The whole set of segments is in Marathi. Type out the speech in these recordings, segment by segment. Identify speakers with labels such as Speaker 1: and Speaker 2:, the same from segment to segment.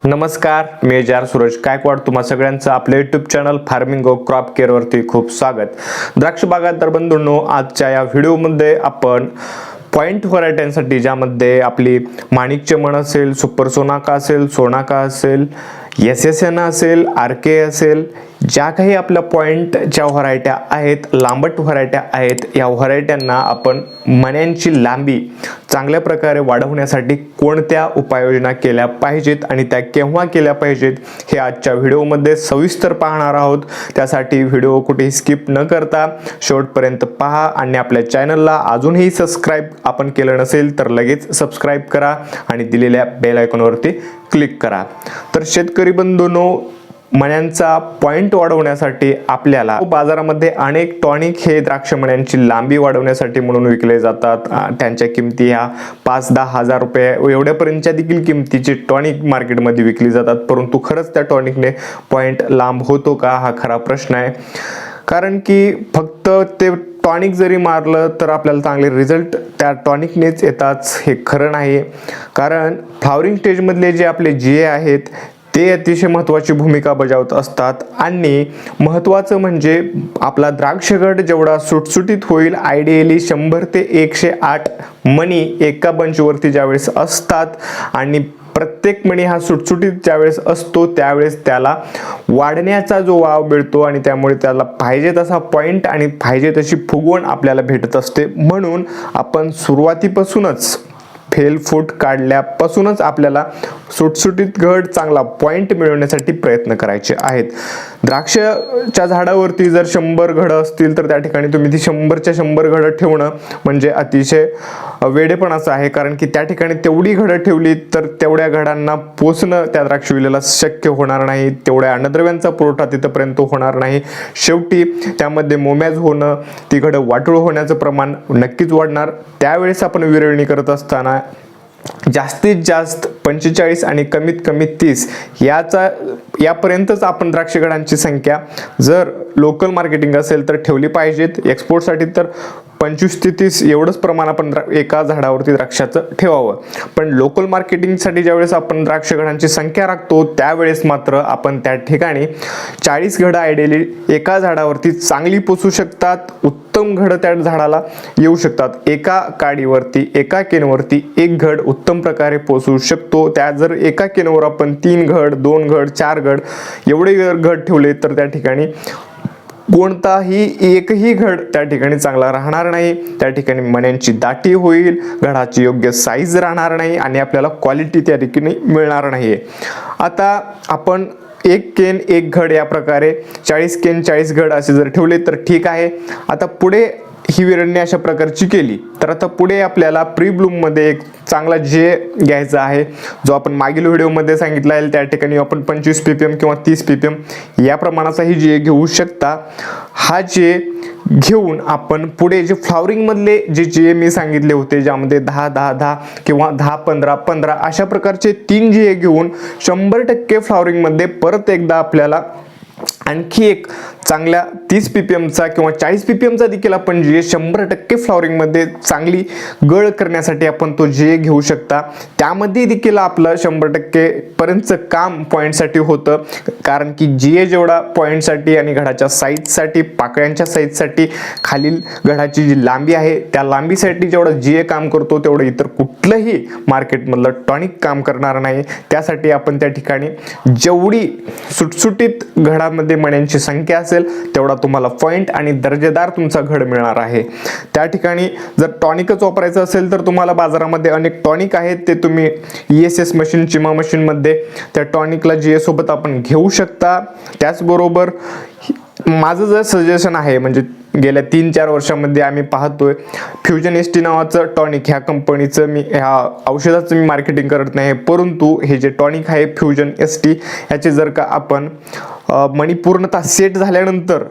Speaker 1: नमस्कार, मी सूरज गायकवाड. तुम्हा सगळ्यांचं आपल्या YouTube channel farming of crop केअरवरती खूप स्वागत. द्राक्ष बागायतदार बंधूंनो, आजच्या या व्हिडिओमध्ये आपण पॉइंट व्हरायटीसाठी ज्यामध्ये आपली माणिकचमन असेल, सुपर सोनाका असेल, सोनाका असेल, SSN असेल, RK असेल, ज्या काही आपल्या पॉइंटच्या व्हरायट्या आहेत, लांबट व्हरायट्या आहेत, या व्हरायट्यांना आपण मण्यांची लांबी चांगल्या प्रकारे वाढवण्यासाठी कोणत्या उपाययोजना केल्या पाहिजेत आणि त्या केव्हा केल्या पाहिजेत हे आजच्या व्हिडिओमध्ये सविस्तर पाहणार आहोत. त्यासाठी व्हिडिओ कुठेही स्किप न करता शेवटपर्यंत पहा आणि आपल्या चॅनलला अजूनही सबस्क्राईब आपण केलं नसेल तर लगेच सबस्क्राईब करा आणि दिलेल्या बेल आयकॉनवरती क्लिक करा. तर शेतकरी बंधूंनो, मण्यांचा पॉइंट वाढवण्यासाठी आपल्याला बाजारामध्ये अनेक टॉनिक हे द्राक्ष मण्यांची लांबी वाढवण्यासाठी म्हणून विकले जातात. त्यांच्या किमती ह्या 5-10 हजार रुपये एवढ्यापर्यंतच्या देखील किमतीची टॉनिक मार्केटमध्ये विकली जातात. परंतु खरंच त्या टॉनिकने पॉइंट लांब होतो का, हा खरा प्रश्न आहे. कारण की फक्त ते टॉनिक जरी मारलं तर आपल्याला चांगले रिझल्ट त्या टॉनिकनेच येतात हे खरं नाही. कारण फ्लॉवरिंग स्टेजमधले जे आपले GA आहेत ते अतिशय महत्त्वाची भूमिका बजावत असतात. आणि महत्त्वाचं म्हणजे आपला द्राक्षगड जेवढा सुटसुटीत होईल, आयडियली 100 ते 108 मणी एका बंचवरती ज्यावेळेस असतात आणि प्रत्येक मणी हा सुटसुटीत ज्यावेळेस असतो त्यावेळेस त्याला वाढण्याचा जो वाव मिळतो आणि त्यामुळे त्याला पाहिजे तसा पॉइंट आणि पाहिजे तशी फुगवण आपल्याला भेटत असते. म्हणून आपण सुरुवातीपासूनच फेलफूट काढल्यापासूनच आपल्याला सुटसुटीत घड, चांगला पॉइंट मिळवण्यासाठी प्रयत्न करायचे आहेत. द्राक्षच्या झाडावरती जर 100 घडं असतील तर त्या ठिकाणी तुम्ही ती 100च्या 100 घडं ठेवणं म्हणजे अतिशय वेडेपणाचं आहे. कारण की त्या ठिकाणी तेवढी घडं ठेवली तर तेवढ्या घडांना पोचणं त्या द्राक्षवेलीला शक्य होणार नाही, तेवढ्या अन्नद्रव्यांचा पुरवठा तिथपर्यंत होणार नाही. शेवटी त्यामध्ये मोमॅज होणं, ती घडं वाटोळ होण्याचं प्रमाण नक्कीच वाढणार. त्यावेळेस आपण विरळणी करत असताना जास्तीत जास्त 45 आणि कमीत कमी 30 यापर्यंतच आपण द्राक्षगडांची संख्या जर लोकल मार्केटिंग असेल तर ठेवली पाहिजेत. एक्सपोर्टसाठी तर 25 ते 30 एवढंच प्रमाण आपण एका झाडावरती द्राक्षाचं ठेवावं. पण लोकल मार्केटिंगसाठी ज्यावेळेस आपण द्राक्षगडांची संख्या राखतो त्यावेळेस मात्र आपण त्या ठिकाणी 40 घडं आयडियली एका झाडावरती चांगली पोचू शकतात. उत्तम घडं त्या झाडाला येऊ शकतात. एका काडीवरती, एका केनवरती एक घड उत्तम प्रकारे पोचू शकतो. त्या जर एका केनवर आपण 3 घड, 2 घड, 4 घड एवढे घड ठेवले तर त्या ठिकाणी कोणताही एकही घड त्या ठिकाणी चांगला राहणार नाही. त्या ठिकाणी मण्यांची दाटी होईल, घडाची योग्य साईज राहणार नाही आणि आपल्याला क्वालिटी त्या ठिकाणी मिळणार नाही. आता आपण 1 केन 1 घड या प्रकारे 40 केन 40 घड असे जर ठेवले तर ठीक आहे. आता पुढे ही विरळणी अशा प्रकारची केली तर आता पुढे आपल्याला प्री ब्लूम मध्ये एक चांगला GA घ्यायचा आहे, जो आपण मागील व्हिडिओमध्ये सांगितला आहे. त्या ठिकाणी आपण 25 ppm किंवा 30 ppm या प्रमाणाचाही GA घेऊ शकता. हा GA घेऊन आपण पुढे जे फ्लॉवरिंग मधले जे GA मी सांगितले होते, ज्यामध्ये 10-10-10 किंवा 10-15-15 अशा प्रकारचे 3 GA घेऊन 100% फ्लॉवरिंग मध्ये परत एकदा आपल्याला आणखी एक चांगल्या 30 ppmचा किंवा 40 ppmचा देखील आपण GA 100% फ्लॉवरिंग मध्ये चांगली गळ करण्यासाठी आपण तो GA घेऊ शकता. त्यामध्ये देखील आपलं 100% पर्यंतचं काम पॉइंटसाठी होतं. कारण की GA जेवढा पॉइंटसाठी आणि घडाच्या साईजसाठी, पाकळ्यांच्या साईजसाठी, खालील घडाची जी लांबी आहे त्या लांबीसाठी जेवढा GA काम करतो तेवढं इतर कुठलंही मार्केटमधलं टॉनिक काम करणार नाही. त्यासाठी आपण त्या ठिकाणी जेवढी सुटसुटीत घडामध्ये मण्यांची संख्या असेल तेवढा तुम्हाला पॉइंट आणि दर्जेदार तुमचा घड मिळणार आहे. त्या ठिकाणी जर टॉनिकच वापरायचं असेल तर तुम्हाला बाजारामध्ये अनेक टॉनिक आहेत, ते तुम्ही ESS मशीन, चिमा मशीन मध्ये त्या टॉनिकला GA सोबत आपण घेऊ शकता. त्याचबरोबर माझं जर सजेशन आहे, म्हणजे गेल्या 3-4 वर्षांमध्ये आम्ही पाहतोय फ्युजन ST नावाचं टॉनिक, ह्या कंपनीचं मी ह्या औषधाचं मी मार्केटिंग करत नाही, परंतु हे जे टॉनिक आहे फ्युजन ST, ह्याचे जर का आपण मणी पूर्णतः सेट झाल्यानंतर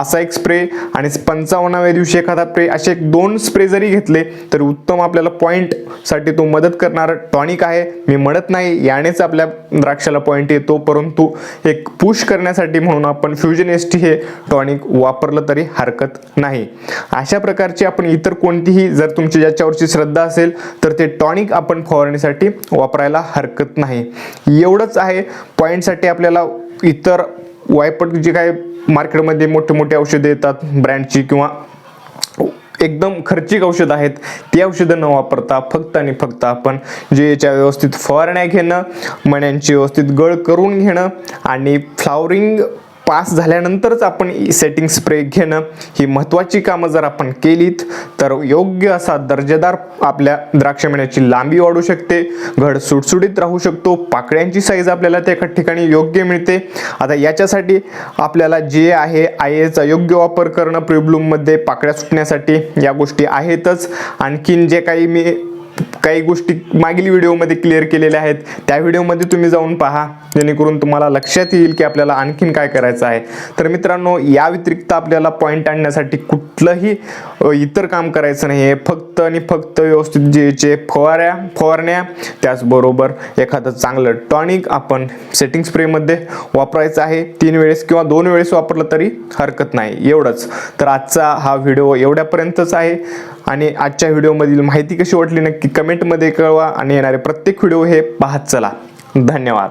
Speaker 1: असा एक स्प्रे आणि 55व्या दिवशी एखादा स्प्रे, असे 2 स्प्रे जरी घेतले तर उत्तम आपल्याला पॉईंटसाठी तो मदत करणारा टॉनिक आहे. मी म्हणत नाही यानेच आपल्या द्राक्षाला पॉईंट येतो, परंतु एक पुश करण्यासाठी म्हणून आपण फ्युजन एसटी हे टॉनिक वापरलं तरी हरकत नाही. अशा प्रकारची आपण इतर कोणतीही, जर तुमची ज्याच्यावरची श्रद्धा असेल तर ते टॉनिक आपण फवारणीसाठी वापरायला हरकत नाही. एवढंच आहे. पॉईंटसाठी आपल्याला इतर वायपट जे काय मार्केटमध्ये मोठे मोठे औषधे येतात ब्रँडची किंवा एकदम खर्चिक औषध आहेत, ती औषधं न वापरता फक्त आणि फक्त आपण जे याच्या व्यवस्थित फवारण्या घेणं, मण्यांची व्यवस्थित गळ करून घेणं आणि फ्लावरिंग पास झाल्यानंतरच आपण सेटिंग स्प्रे घेणं, ही महत्त्वाची कामं जर आपण केलीत तर योग्य असा दर्जेदार आपल्या द्राक्ष मण्याची लांबी वाढू शकते, घड सुटसुटीत राहू शकतो, पाकळ्यांची साईज आपल्याला त्या एका ठिकाणी योग्य मिळते. आता याच्यासाठी आपल्याला जे आहे आयएचा योग्य वापर करणं, प्रीब्लूममध्ये पाकळ्या सुटण्यासाठी या गोष्टी आहेतच. आणखीन जे काही मी काही गोष्टी मागील व्हिडिओमध्ये क्लिअर केलेल्या आहेत, त्या व्हिडिओमध्ये तुम्ही जाऊन पहा, जेणेकरून तुम्हाला लक्षात येईल की आपल्याला आणखीन काय करायचं आहे. तर मित्रांनो, या व्यतिरिक्त आपल्याला पॉईंट आणण्यासाठी कुठलंही इतर काम करायचं नाही आहे. फक्त आणि फक्त व्यवस्थित जे फवारण्या त्याचबरोबर एखादं चांगलं टॉनिक आपण सेटिंग स्प्रेमध्ये वापरायचं आहे. 3 वेळेस किंवा 2 वेळेस वापरलं तरी हरकत नाही. एवढंच. तर आजचा हा व्हिडिओ एवढ्यापर्यंतच आहे आणि आजच्या व्हिडिओमधील माहिती कशी वाटली नक्की कमेंटमध्ये कळवा आणि येणारे प्रत्येक व्हिडिओ हे पाहत चला. धन्यवाद.